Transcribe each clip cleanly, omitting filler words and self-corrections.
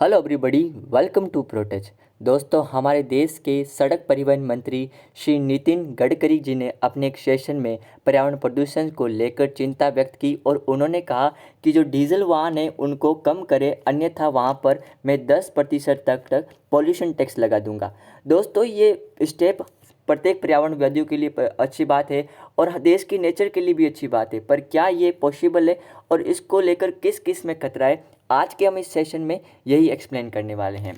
Hello everybody, welcome to Protech. दोस्तों, हमारे देश के सड़क परिवहन मंत्री श्री नितिन गडकरी जी ने अपने एक सेशन में पर्यावरण प्रदूषण को लेकर चिंता व्यक्त की और उन्होंने कहा कि जो डीजल वाहन है उनको कम करें, अन्यथा वहां पर मैं 10% तक पॉल्यूशन टैक्स लगा दूंगा। दोस्तों, ये स्टेप प्रत्येक पर्यावरणवादियों के लिए अच्छी बात है और देश की नेचर के लिए भी अच्छी बात है, पर क्या ये पॉसिबल है और इसको लेकर किस किस में खतरा है, आज के हम इस सेशन में यही एक्सप्लेन करने वाले हैं।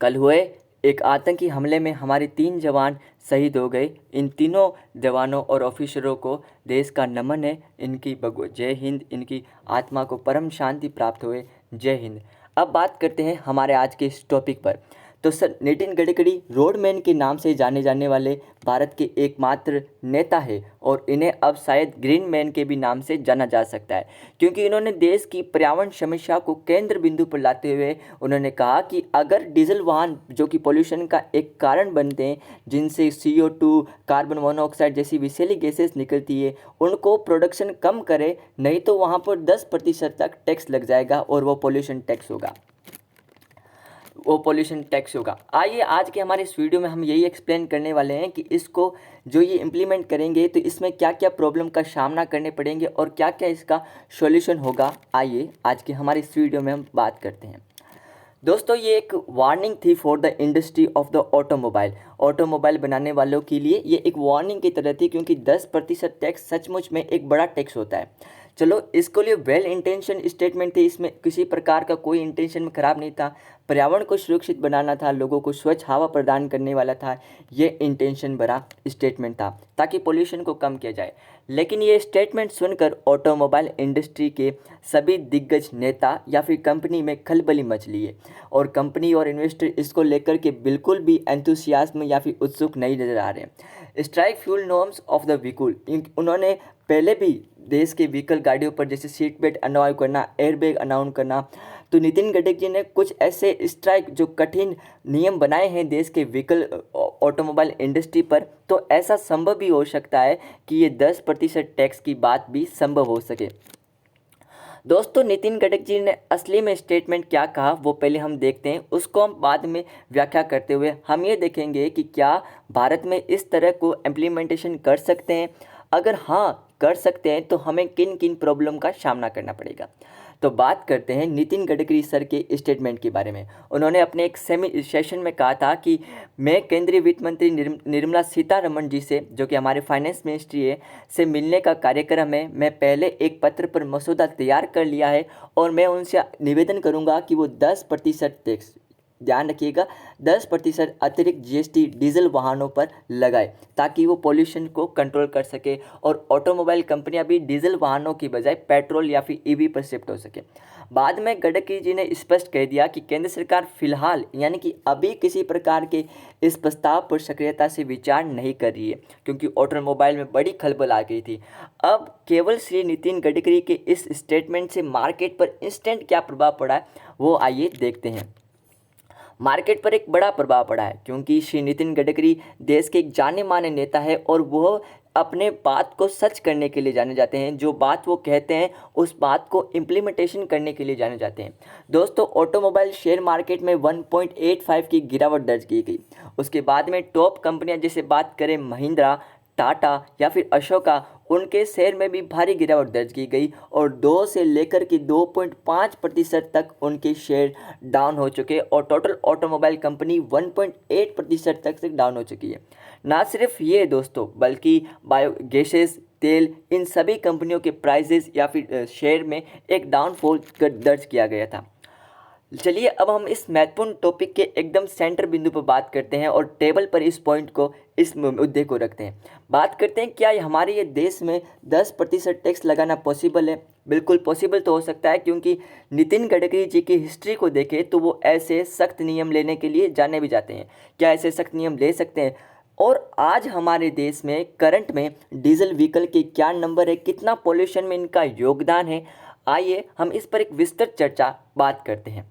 कल हुए एक आतंकी हमले में हमारे 3 जवान शहीद हो गए। इन तीनों जवानों और ऑफिसरों को देश का नमन है। इनकी जय हिंद, इनकी आत्मा को परम शांति प्राप्त हुए। जय हिंद। अब बात करते हैं हमारे आज के इस टॉपिक पर। तो सर, नितिन गडकरी रोडमैन के नाम से जाने जाने वाले भारत के एकमात्र नेता है और इन्हें अब शायद ग्रीन मैन के भी नाम से जाना जा सकता है, क्योंकि इन्होंने देश की पर्यावरण समस्या को केंद्र बिंदु पर लाते हुए उन्होंने कहा कि अगर डीजल वाहन जो कि पोल्यूशन का एक कारण बनते हैं, जिनसे CO2, कार्बन मोनोऑक्साइड जैसी विषैली गैसेस निकलती है, उनको प्रोडक्शन कम करे, नहीं तो वहाँ पर 10% तक टैक्स लग जाएगा और वो पोल्यूशन टैक्स होगा। आइए आज के हमारे इस वीडियो में हम यही एक्सप्लेन करने वाले हैं कि इसको जो ये इम्प्लीमेंट करेंगे तो इसमें क्या क्या प्रॉब्लम का सामना करने पड़ेंगे और क्या क्या इसका सॉल्यूशन होगा। आइए आज के हमारे इस वीडियो में हम बात करते हैं। दोस्तों, ये एक वार्निंग थी for the industry of the automobile बनाने वालों के लिए ये एक वार्निंग की तरह थी, क्योंकि 10% टैक्स सचमुच में एक बड़ा टैक्स होता है। चलो, इसके लिए वेल इंटेंशन स्टेटमेंट थी, इसमें किसी प्रकार का कोई इंटेंशन में ख़राब नहीं था। पर्यावरण को सुरक्षित बनाना था, लोगों को स्वच्छ हवा प्रदान करने वाला था, ये इंटेंशन भरा स्टेटमेंट था ताकि पोल्यूशन को कम किया जाए। लेकिन ये स्टेटमेंट सुनकर ऑटोमोबाइल इंडस्ट्री के सभी दिग्गज नेता या फिर कंपनी में खलबली मच ली है और कंपनी और इन्वेस्टर इसको लेकर के बिल्कुल भी एंथुसियाज्म या फिर उत्सुक नहीं नजर आ रहे हैं। Strike fuel norms of the vehicle, उन्होंने पहले भी देश के व्हीकल गाड़ियों पर जैसे सीट बेल्ट अनाउ करना, एयरबैग अनाउन करना, तो नितिन गडकरी जी ने कुछ ऐसे स्ट्राइक जो कठिन नियम बनाए हैं देश के व्हीकल ऑटोमोबाइल इंडस्ट्री पर, तो ऐसा संभव भी हो सकता है कि ये 10% टैक्स की बात भी संभव हो सके। दोस्तों, नितिन गडकरी जी ने असली में स्टेटमेंट क्या कहा वो पहले हम देखते हैं, उसको हम बाद में व्याख्या करते हुए हम ये देखेंगे कि क्या भारत में इस तरह को इम्प्लीमेंटेशन कर सकते हैं। अगर हाँ कर सकते हैं तो हमें किन किन प्रॉब्लम का सामना करना पड़ेगा। तो बात करते हैं नितिन गडकरी सर के स्टेटमेंट के बारे में। उन्होंने अपने एक सेशन में कहा था कि मैं केंद्रीय वित्त मंत्री निर्मला सीतारमण जी से, जो कि हमारे फाइनेंस मिनिस्ट्री है, से मिलने का कार्यक्रम है। मैं पहले एक पत्र पर मसौदा तैयार कर लिया है और मैं उनसे निवेदन करूंगा कि वो 10% टैक्स, ध्यान रखिएगा, 10% अतिरिक्त GST डीजल वाहनों पर लगाए ताकि वो पोल्यूशन को कंट्रोल कर सके और ऑटोमोबाइल कंपनियां भी डीजल वाहनों की बजाय पेट्रोल या फिर EV पर शिफ्ट हो सके। बाद में गडकरी जी ने स्पष्ट कह दिया कि केंद्र सरकार फिलहाल यानी कि अभी किसी प्रकार के इस प्रस्ताव पर सक्रियता से विचार नहीं कर रही है, क्योंकि ऑटोमोबाइल में बड़ी खलबल आ गई थी। अब केवल श्री नितिन गडकरी के इस स्टेटमेंट से मार्केट पर इंस्टेंट क्या प्रभाव पड़ा है वो आइए देखते हैं। मार्केट पर एक बड़ा प्रभाव पड़ा है, क्योंकि श्री नितिन गडकरी देश के एक जाने माने नेता है और वह अपने बात को सच करने के लिए जाने जाते हैं। जो बात वो कहते हैं उस बात को इम्प्लीमेंटेशन करने के लिए जाने जाते हैं। दोस्तों, ऑटोमोबाइल शेयर मार्केट में 1.85 की गिरावट दर्ज की गई। उसके बाद में टॉप कंपनियां जैसे बात करें महिंद्रा, टाटा या फिर अशोका, उनके शेयर में भी भारी गिरावट दर्ज की गई और 2 से लेकर के 2.5% तक उनके शेयर डाउन हो चुके और टोटल ऑटोमोबाइल कंपनी 1.8% तक से डाउन हो चुकी है। ना सिर्फ ये दोस्तों, बल्कि बायो गैसेस, तेल, इन सभी कंपनियों के प्राइजेस या फिर शेयर में एक डाउनफॉल दर्ज किया गया था। चलिए अब हम इस महत्वपूर्ण टॉपिक के एकदम सेंटर बिंदु पर बात करते हैं और टेबल पर इस पॉइंट को, इस मुद्दे को रखते हैं। बात करते हैं क्या हमारे ये देश में 10% टैक्स लगाना पॉसिबल है। बिल्कुल पॉसिबल तो हो सकता है, क्योंकि नितिन गडकरी जी की हिस्ट्री को देखें तो वो ऐसे सख्त नियम लेने के लिए जाने भी जाते हैं। क्या ऐसे सख्त नियम ले सकते हैं? और आज हमारे देश में करंट में डीजल व्हीकल के क्या नंबर है, कितना पॉल्यूशन में इनका योगदान है, आइए हम इस पर एक विस्तृत चर्चा बात करते हैं।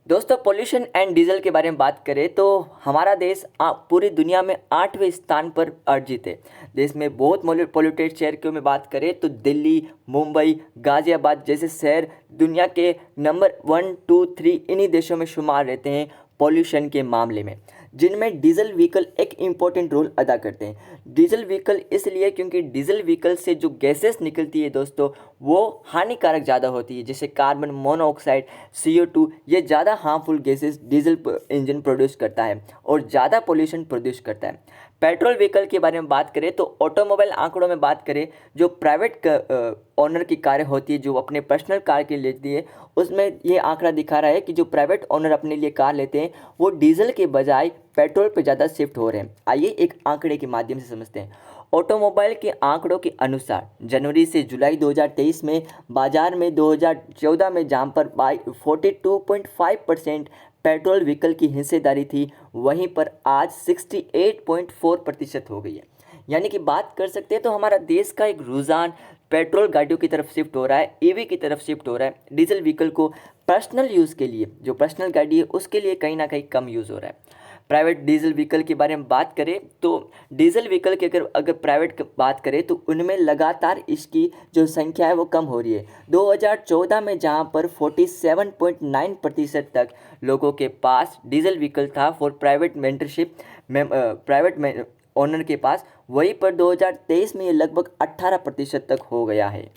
दोस्तों पोल्यूशन एंड डीजल के बारे में बात करें तो हमारा देश पूरी दुनिया में 8वें स्थान पर अर्जित है। देश में बहुत पोल्यूटेड शहर की में बात करें तो दिल्ली, मुंबई, गाजियाबाद जैसे शहर दुनिया के नंबर 1, 2, 3 इन्हीं देशों में शुमार रहते हैं पॉल्यूशन के मामले में, जिनमें डीजल व्हीकल एक इम्पॉर्टेंट रोल अदा करते हैं। डीजल व्हीकल इसलिए क्योंकि डीजल व्हीकल से जो गैसेस निकलती है दोस्तों वो हानिकारक ज़्यादा होती है, जैसे कार्बन मोनोऑक्साइड, CO2, ये ज़्यादा harmful gases diesel engine produce करता है और ज़्यादा पोल्यूशन प्रोड्यूस करता है। पेट्रोल व्हीकल के बारे में बात करें तो ऑटोमोबाइल आंकड़ों में बात करें, जो प्राइवेट ओनर की कारें होती है जो अपने पर्सनल कार के लेती है, उसमें ये आंकड़ा दिखा रहा है कि जो प्राइवेट ओनर अपने लिए कार लेते हैं वो डीजल के बजाय पेट्रोल पे ज़्यादा शिफ्ट हो रहे हैं। आइए एक आंकड़े के माध्यम से समझते हैं। ऑटोमोबाइल के आंकड़ों के अनुसार जनवरी से जुलाई 2023 में बाजार में 2014 में जहाँ पर 42.5% पेट्रोल व्हीकल की हिस्सेदारी थी, वहीं पर आज 68.4% हो गई है। यानी कि बात कर सकते हैं तो हमारा देश का एक रुझान पेट्रोल गाड़ियों की तरफ शिफ्ट हो रहा है, ईवी की तरफ शिफ्ट हो रहा है। डीजल व्हीकल को पर्सनल यूज़ के लिए, जो पर्सनल गाड़ी है उसके लिए कहीं ना कहीं कम यूज़ हो रहा है। प्राइवेट डीजल व्हीकल के बारे में बात करें तो डीजल व्हीकल की अगर प्राइवेट बात करें तो उनमें लगातार इसकी जो संख्या है वो कम हो रही है। 2014 में जहां पर 47.9% तक लोगों के पास डीजल व्हीकल था फॉर प्राइवेट मेंटरशिप में, प्राइवेट ओनर के पास, वहीं पर 2023 में ये लगभग 18% तक हो गया है।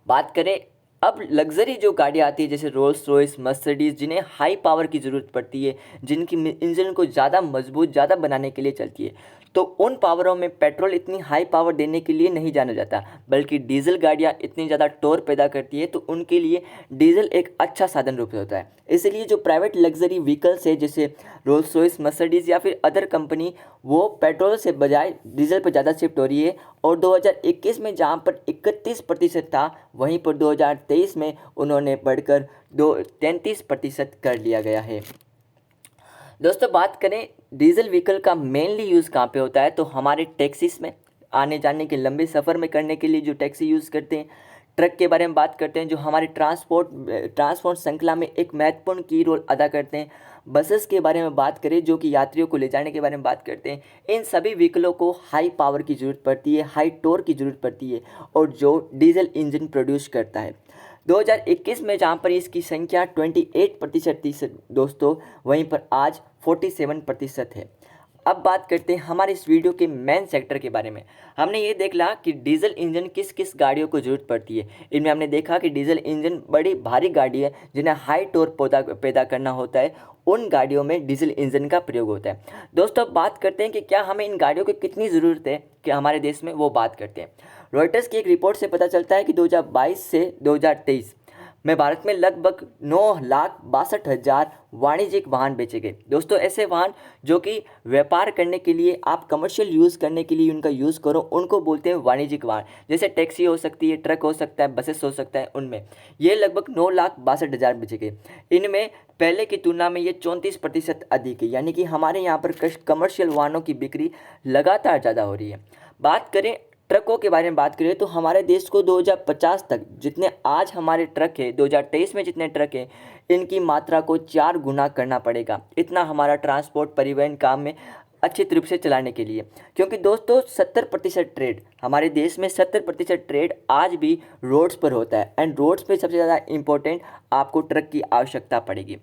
बात करें अब लग्जरी जो गाड़ियाँ आती है जैसे रोल्स रॉयस, मर्सिडीज़, जिन्हें हाई पावर की ज़रूरत पड़ती है, जिनकी इंजन को ज़्यादा मजबूत, ज़्यादा बनाने के लिए चलती है, तो उन पावरों में पेट्रोल इतनी हाई पावर देने के लिए नहीं जाना जाता, बल्कि डीजल गाड़ियाँ इतनी ज़्यादा टॉर पैदा करती है तो उनके लिए डीजल एक अच्छा साधन रूप होता है। इसलिए जो प्राइवेट लग्जरी व्हीकल्स है जैसे रोल्स रॉयस, मर्सिडीज़ या फिर अदर कंपनी, वो पेट्रोल से बजाय डीजल पर ज़्यादा शिफ्ट हो रही है। और 2021 में जहाँ पर 31% था, वहीं पर 2023 में उन्होंने बढ़कर 33% कर लिया गया है। दोस्तों बात करें डीजल व्हीकल का मेनली यूज़ कहाँ पे होता है तो हमारे टैक्सीज में, आने जाने के लंबे सफ़र में करने के लिए जो टैक्सी यूज़ करते हैं। ट्रक के बारे में बात करते हैं जो हमारे ट्रांसपोर्ट श्रृंखला में एक महत्वपूर्ण की रोल अदा करते हैं। बसेस के बारे में बात करें जो कि यात्रियों को ले जाने के बारे में बात करते हैं। इन सभी व्हीकलों को हाई पावर की ज़रूरत पड़ती है, हाई टॉर्क की ज़रूरत पड़ती है और जो डीजल इंजन प्रोड्यूस करता है। 2021 में जहाँ पर इसकी संख्या 28% थी दोस्तों, वहीं पर आज 47% है। अब बात करते हैं हमारे इस वीडियो के मेन सेक्टर के बारे में। हमने ये देख लिया कि डीजल इंजन किस किस गाड़ियों को ज़रूरत पड़ती है। इनमें हमने देखा कि डीजल इंजन बड़ी भारी गाड़ी है जिन्हें हाई टॉर्क पैदा करना होता है, उन गाड़ियों में डीजल इंजन का प्रयोग होता है। दोस्तों अब बात करते हैं कि क्या हमें इन गाड़ियों की कितनी ज़रूरत है कि हमारे देश में, वो बात करते हैं। रॉयटर्स की एक रिपोर्ट से पता चलता है कि 2022 से 2023 में भारत में लगभग 9,62,000 वाणिज्यिक वाहन बेचे गए। दोस्तों ऐसे वाहन जो कि व्यापार करने के लिए, आप कमर्शियल यूज़ करने के लिए उनका यूज़ करो, उनको बोलते हैं वाणिज्यिक वाहन। जैसे टैक्सी हो सकती है, ट्रक हो सकता है, बसेस हो सकता है, उनमें ये लगभग 9,62,000 बेचे गए। इनमें पहले की तुलना में ये 34% अधिक है, यानी कि हमारे यहाँ पर कमर्शियल वाहनों की बिक्री लगातार ज़्यादा हो रही है। बात करें ट्रकों के बारे में बात करें तो हमारे देश को 2050 तक जितने आज हमारे ट्रक है, 2023 में जितने ट्रक हैं, इनकी मात्रा को 4 गुना करना पड़ेगा। इतना हमारा ट्रांसपोर्ट परिवहन काम में अच्छे रूप से चलाने के लिए, क्योंकि दोस्तों 70% ट्रेड, हमारे देश में 70% ट्रेड आज भी रोड्स पर होता है एंड रोड्स पे सबसे ज़्यादा इम्पोर्टेंट आपको ट्रक की आवश्यकता पड़ेगी।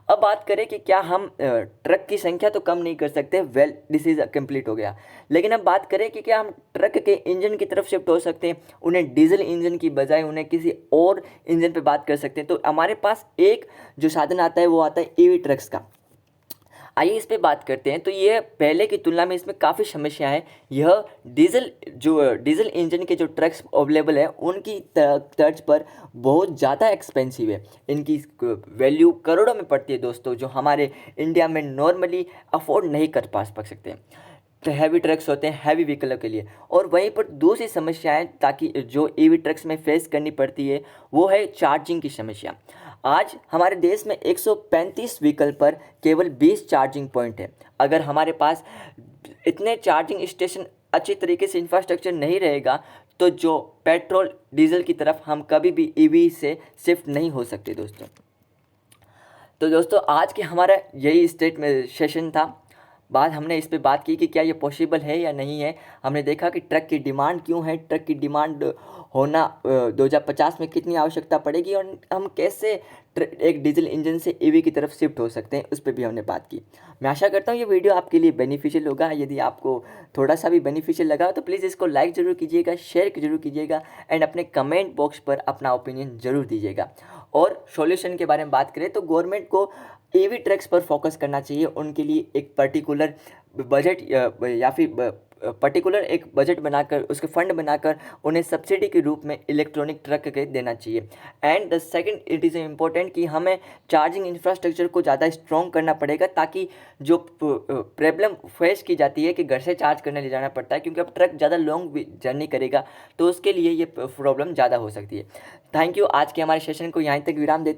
अब बात करें कि क्या हम ट्रक की संख्या तो कम नहीं कर सकते, वेल दिस इज़ कंप्लीट हो गया, लेकिन अब बात करें कि क्या हम ट्रक के इंजन की तरफ शिफ्ट हो सकते हैं, उन्हें डीजल इंजन की बजाय उन्हें किसी और इंजन पे बात कर सकते हैं। तो हमारे पास एक जो साधन आता है वो आता है ईवी ट्रक्स का। आइए इस पे बात करते हैं। तो ये पहले की तुलना में इसमें काफ़ी समस्या है। यह डीजल इंजन के जो ट्रक्स अवेलेबल है उनकी तर्ज पर बहुत ज़्यादा एक्सपेंसिव है। इनकी वैल्यू करोड़ों में पड़ती है दोस्तों, जो हमारे इंडिया में नॉर्मली अफोर्ड नहीं कर पा सकते। तो हैवी ट्रक्स होते हैं हैवी व्हीकलों के लिए। और वहीं पर दूसरी समस्याएं ताकि जो ईवी ट्रक्स में फेस करनी पड़ती है वो है चार्जिंग की समस्या। आज हमारे देश में 135 व्हीकल पर केवल 20 चार्जिंग पॉइंट है। अगर हमारे पास इतने चार्जिंग स्टेशन अच्छी तरीके से इंफ्रास्ट्रक्चर नहीं रहेगा तो जो पेट्रोल डीजल की तरफ हम कभी भी ईवी से शिफ्ट नहीं हो सकते दोस्तों। तो दोस्तों आज के हमारा यही स्टेट में सेशन था। हमने इस पे बात की कि क्या ये पॉसिबल है या नहीं है। हमने देखा कि ट्रक की डिमांड क्यों है, ट्रक की डिमांड होना 2050 में कितनी आवश्यकता पड़ेगी और हम कैसे एक डीजल इंजन से ईवी की तरफ शिफ्ट हो सकते हैं, उस पर भी हमने बात की। मैं आशा करता हूँ ये वीडियो आपके लिए बेनिफिशियल होगा। यदि आपको थोड़ा सा भी बेनिफिशियल लगा तो प्लीज़ इसको लाइक ज़रूर कीजिएगा, शेयर जरूर कीजिएगा एंड अपने कमेंट बॉक्स पर अपना ओपिनियन ज़रूर दीजिएगा। और सॉल्यूशन के बारे में बात करें तो गवर्नमेंट को ईवी ट्रक्स पर फोकस करना चाहिए। उनके लिए एक पर्टिकुलर बजट या फिर पर्टिकुलर एक बजट बनाकर, उसके फंड बनाकर उन्हें सब्सिडी के रूप में इलेक्ट्रॉनिक ट्रक के देना चाहिए। And the second, it is important कि हमें चार्जिंग इंफ्रास्ट्रक्चर को ज़्यादा स्ट्रॉन्ग करना पड़ेगा, ताकि जो प्रॉब्लम फेस की जाती है कि घर से चार्ज करने ले जाना पड़ता है, क्योंकि अब ट्रक ज़्यादा लॉन्ग जर्नी करेगा तो उसके लिए ये प्रॉब्लम ज़्यादा हो सकती है। Thank you. आज के हमारे सेशन को यहाँ तक विराम देते हैं।